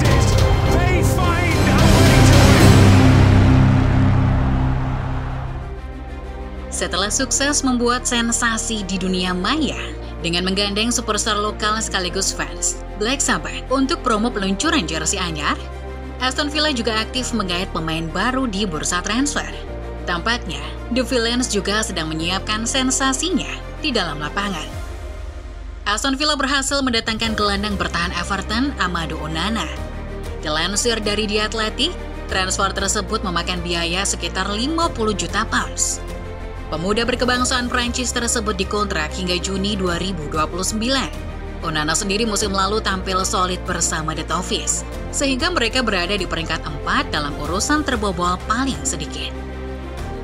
contested. They find a way to win. Setelah sukses membuat sensasi di dunia maya dengan menggandeng superstar lokal sekaligus fans, Black Sabbath, untuk promo peluncuran jersey anyar, Aston Villa juga aktif menggait pemain baru di bursa transfer. Tampaknya, The Villains juga sedang menyiapkan sensasinya di dalam lapangan. Aston Villa berhasil mendatangkan gelandang bertahan Everton, Amadou Onana. Dilansir dari The Athletic, transfer tersebut memakan biaya sekitar 50 juta pounds. Pemuda berkebangsaan Prancis tersebut dikontrak hingga Juni 2029. Onana sendiri musim lalu tampil solid bersama The Toffees, sehingga mereka berada di peringkat 4 dalam urusan terbobol paling sedikit.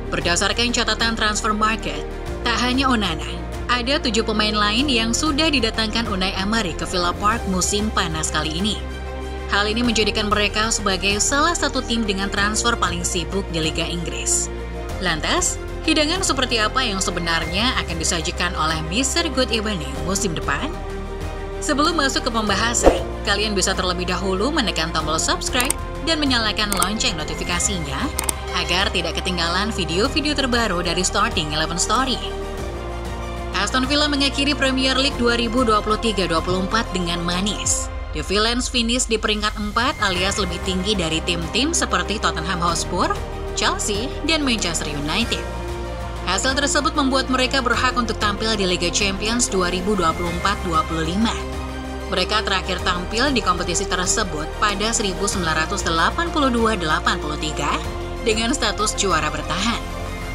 Berdasarkan catatan transfer market, tak hanya Onana, ada 7 pemain lain yang sudah didatangkan Unai Emery ke Villa Park musim panas kali ini. Hal ini menjadikan mereka sebagai salah satu tim dengan transfer paling sibuk di Liga Inggris. Lantas, hidangan seperti apa yang sebenarnya akan disajikan oleh Mr. Good Evening musim depan? Sebelum masuk ke pembahasan, kalian bisa terlebih dahulu menekan tombol subscribe dan menyalakan lonceng notifikasinya agar tidak ketinggalan video-video terbaru dari Starting 11 Story. Aston Villa mengakhiri Premier League 2023-24 dengan manis. The Villains finish di peringkat 4 alias lebih tinggi dari tim-tim seperti Tottenham Hotspur, Chelsea, dan Manchester United. Hasil tersebut membuat mereka berhak untuk tampil di Liga Champions 2024-25. Mereka terakhir tampil di kompetisi tersebut pada 1982-83 dengan status juara bertahan.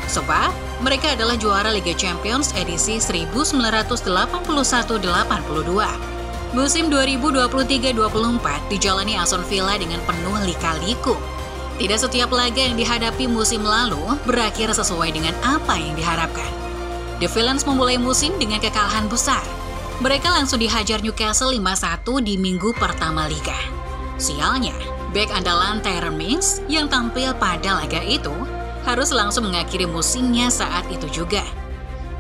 Sebab, mereka adalah juara Liga Champions edisi 1981-82. Musim 2023-24 dijalani Aston Villa dengan penuh lika-liku. Tidak setiap laga yang dihadapi musim lalu berakhir sesuai dengan apa yang diharapkan. The Villains memulai musim dengan kekalahan besar. Mereka langsung dihajar Newcastle 5-1 di minggu pertama Liga. Sialnya, bek andalan Tyrone Mings yang tampil pada laga itu harus langsung mengakhiri musimnya saat itu juga.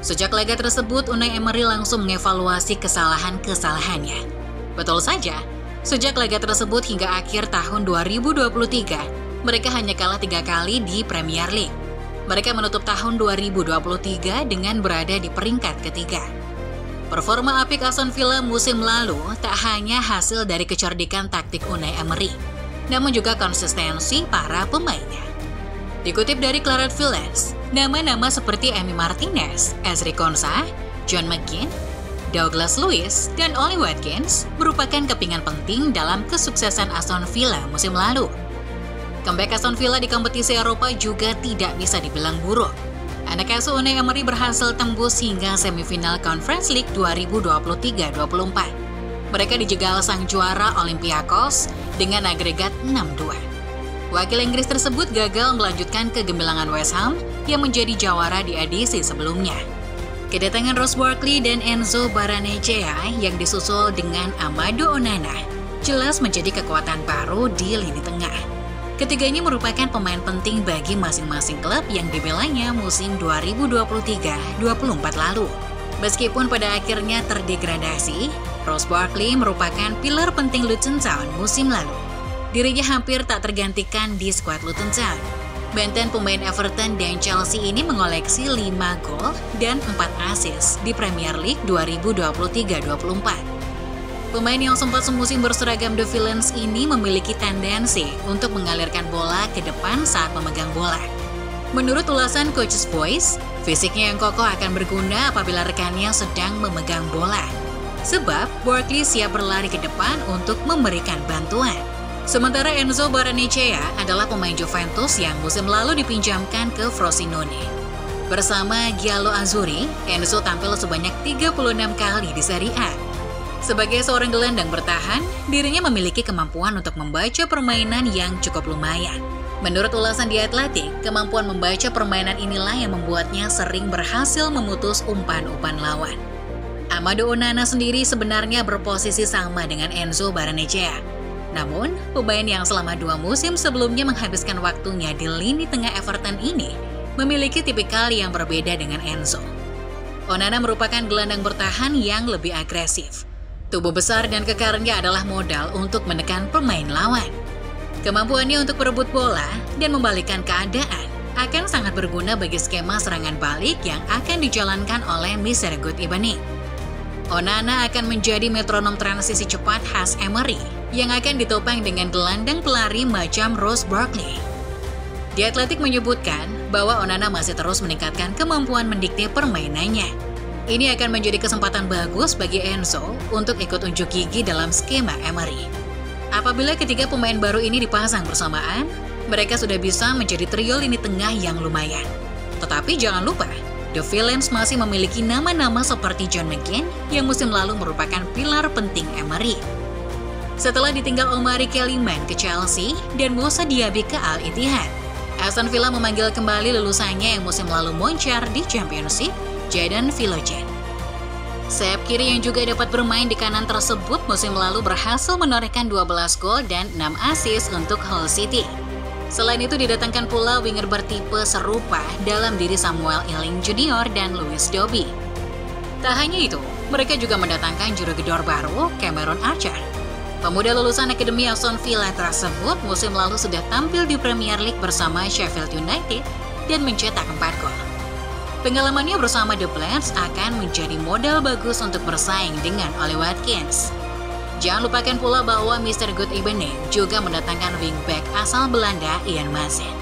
Sejak laga tersebut, Unai Emery langsung mengevaluasi kesalahan-kesalahannya. Betul saja, sejak laga tersebut hingga akhir tahun 2023, mereka hanya kalah 3 kali di Premier League. Mereka menutup tahun 2023 dengan berada di peringkat ketiga. Performa apik Aston Villa musim lalu tak hanya hasil dari kecerdikan taktik Unai Emery, namun juga konsistensi para pemainnya. Dikutip dari Claret Villains, nama-nama seperti Emi Martinez, Ezri Konsa, John McGinn, Douglas Luiz, dan Oli Watkins merupakan kepingan penting dalam kesuksesan Aston Villa musim lalu. Comeback Aston Villa di kompetisi Eropa juga tidak bisa dibilang buruk. Anak asuh Unai Emery berhasil tembus hingga semifinal Conference League 2023-24. Mereka dijegal sang juara Olympiakos dengan agregat 6-2. Wakil Inggris tersebut gagal melanjutkan kegemilangan West Ham yang menjadi jawara di edisi sebelumnya. Kedatangan Ross Barkley dan Enzo Barrenechea yang disusul dengan Amadou Onana jelas menjadi kekuatan baru di lini tengah. Ketiganya merupakan pemain penting bagi masing-masing klub yang dibelanya musim 2023-24 lalu. Meskipun pada akhirnya terdegradasi, Ross Barkley merupakan pilar penting Luton Town musim lalu. Dirinya hampir tak tergantikan di skuad Luton Town. Mantan pemain Everton dan Chelsea ini mengoleksi 5 gol dan 4 assist di Premier League 2023-24. Pemain yang sempat semusim berseragam The Villains ini memiliki tendensi untuk mengalirkan bola ke depan saat memegang bola. Menurut ulasan Coach's Voice, fisiknya yang kokoh akan berguna apabila rekannya sedang memegang bola. Sebab, Barkley siap berlari ke depan untuk memberikan bantuan. Sementara Enzo Barrenechea adalah pemain Juventus yang musim lalu dipinjamkan ke Frosinone. Bersama Giallo Azzurri, Enzo tampil sebanyak 36 kali di Serie A. Sebagai seorang gelandang bertahan, dirinya memiliki kemampuan untuk membaca permainan yang cukup lumayan. Menurut ulasan The Athletic, kemampuan membaca permainan inilah yang membuatnya sering berhasil memutus umpan-umpan lawan. Amadou Onana sendiri sebenarnya berposisi sama dengan Enzo Barrenechea. Namun, pemain yang selama 2 musim sebelumnya menghabiskan waktunya di lini tengah Everton ini memiliki tipikal yang berbeda dengan Enzo. Onana merupakan gelandang bertahan yang lebih agresif. Tubuh besar dan kekarnya adalah modal untuk menekan pemain lawan. Kemampuannya untuk berebut bola dan membalikkan keadaan akan sangat berguna bagi skema serangan balik yang akan dijalankan oleh Mr. Good Evening. Onana akan menjadi metronom transisi cepat khas Emery yang akan ditopang dengan gelandang pelari macam Ross Barkley. The Athletic menyebutkan bahwa Onana masih terus meningkatkan kemampuan mendikte permainannya. Ini akan menjadi kesempatan bagus bagi Enzo untuk ikut unjuk gigi dalam skema Emery. Apabila ketiga pemain baru ini dipasang bersamaan, mereka sudah bisa menjadi trio lini tengah yang lumayan. Tetapi jangan lupa, The Villains masih memiliki nama-nama seperti John McGinn yang musim lalu merupakan pilar penting Emery. Setelah ditinggal Omari Kellyman ke Chelsea dan Moussa Diaby ke Al Ittihad, Aston Villa memanggil kembali lulusannya yang musim lalu moncar di Championship, Jadon Philogene. Sayap kiri yang juga dapat bermain di kanan tersebut musim lalu berhasil menorehkan 12 gol dan 6 assist untuk Hull City. Selain itu didatangkan pula winger bertipe serupa dalam diri Samuel Ealing Jr. dan Lewis Dobbie. Tak hanya itu, mereka juga mendatangkan juru gedor baru, Cameron Archer. Pemuda lulusan Akademi Aston Villa tersebut musim lalu sudah tampil di Premier League bersama Sheffield United dan mencetak 4 gol. Pengalamannya bersama The Blades akan menjadi modal bagus untuk bersaing dengan Ollie Watkins. Jangan lupakan pula bahwa Mr. Good Evening juga mendatangkan wingback asal Belanda Ian Madsen.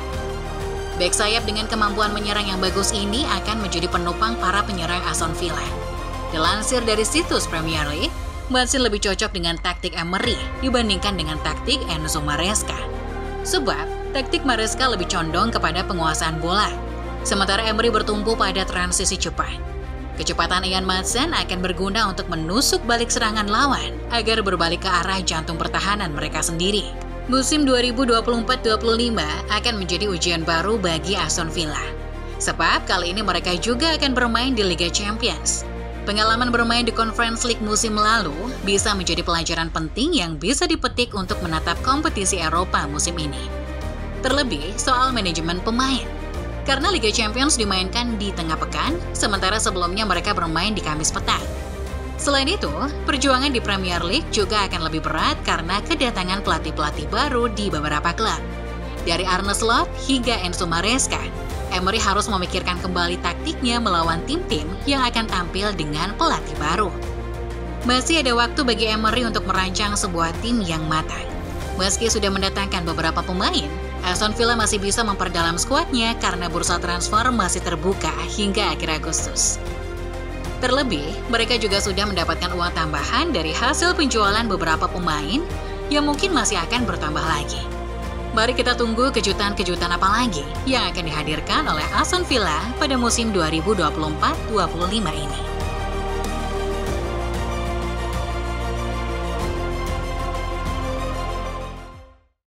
Bek sayap dengan kemampuan menyerang yang bagus ini akan menjadi penopang para penyerang Aston Villa. Dilansir dari situs Premier League, Madsen lebih cocok dengan taktik Emery dibandingkan dengan taktik Enzo Maresca. Sebab, taktik Maresca lebih condong kepada penguasaan bola, sementara Emery bertumpu pada transisi cepat. Kecepatan Ian Madsen akan berguna untuk menusuk balik serangan lawan agar berbalik ke arah jantung pertahanan mereka sendiri. Musim 2024-25 akan menjadi ujian baru bagi Aston Villa. Sebab kali ini mereka juga akan bermain di Liga Champions. Pengalaman bermain di Conference League musim lalu bisa menjadi pelajaran penting yang bisa dipetik untuk menatap kompetisi Eropa musim ini. Terlebih soal manajemen pemain. Karena Liga Champions dimainkan di tengah pekan, sementara sebelumnya mereka bermain di Kamis petang. Selain itu, perjuangan di Premier League juga akan lebih berat karena kedatangan pelatih-pelatih baru di beberapa klub. Dari Arne Slot hingga Enzo Maresca, Emery harus memikirkan kembali taktiknya melawan tim-tim yang akan tampil dengan pelatih baru. Masih ada waktu bagi Emery untuk merancang sebuah tim yang matang. Meski sudah mendatangkan beberapa pemain, Aston Villa masih bisa memperdalam skuadnya karena bursa transfer masih terbuka hingga akhir Agustus. Terlebih, mereka juga sudah mendapatkan uang tambahan dari hasil penjualan beberapa pemain yang mungkin masih akan bertambah lagi. Mari kita tunggu kejutan-kejutan apa lagi yang akan dihadirkan oleh Aston Villa pada musim 2024-25 ini.